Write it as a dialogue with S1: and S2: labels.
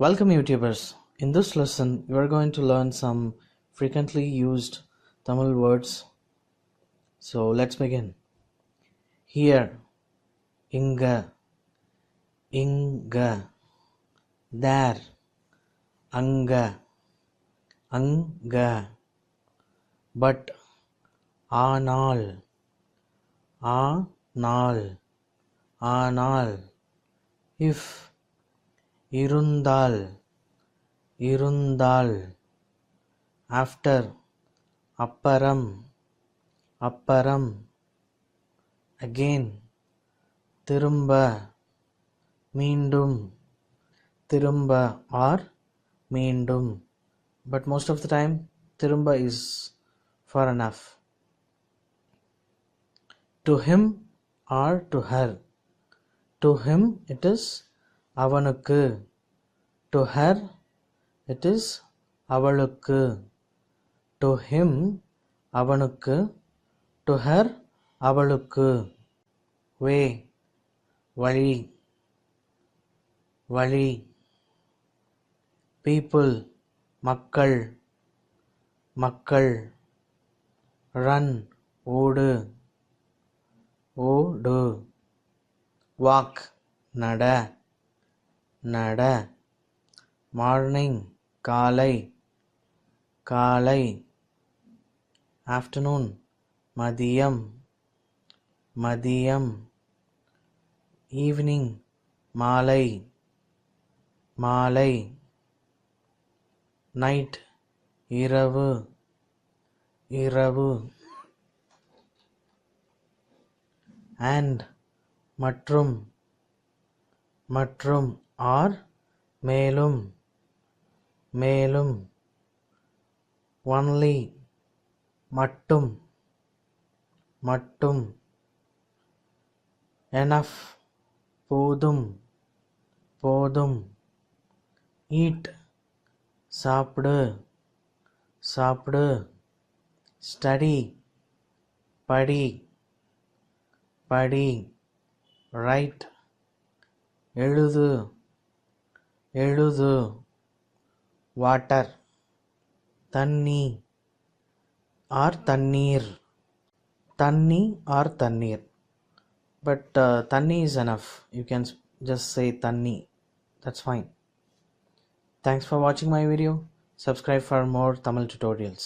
S1: Welcome YouTubers. In this lesson, you are going to learn some frequently used Tamil words. So let's begin. Here, inga, inga, there, anga, anga, but, ஆனால், ஆனால், ஆனால், if, இருந்தால், இருந்தால், after, அப்புறம், அப்புறம், again, திரும்ப, மீண்டும், திரும்ப or மீண்டும், but most of the time திரும்ப is for enough. To him or to her. To him it is அவனுக்கு. To her it is அவளுக்கு. To him அவனுக்கு. To her அவளுக்கு. Way வழி, வழி. People மக்கள், மக்கள். Run ஓடு, ஓடு. Walk நட, நட. Morning காலை, காலை. Afternoon மதியம், மதியம். Evening மாலை, மாலை. Night இரவு, இரவு. And மற்றும், மற்றும் or மேலும், மேலும். Only மட்டும், மட்டும். Enough போதும், போதும். Eat சாப்பிடு, சாப்பிடு. Study படி, படி. Write எழுது, எழுது. Water தண்ணி or தண்ணீர், தண்ணி or தண்ணீர். But தண்ணி is enough. You can just say தண்ணி. That's fine. Thanks for watching my video. Subscribe for more Tamil tutorials.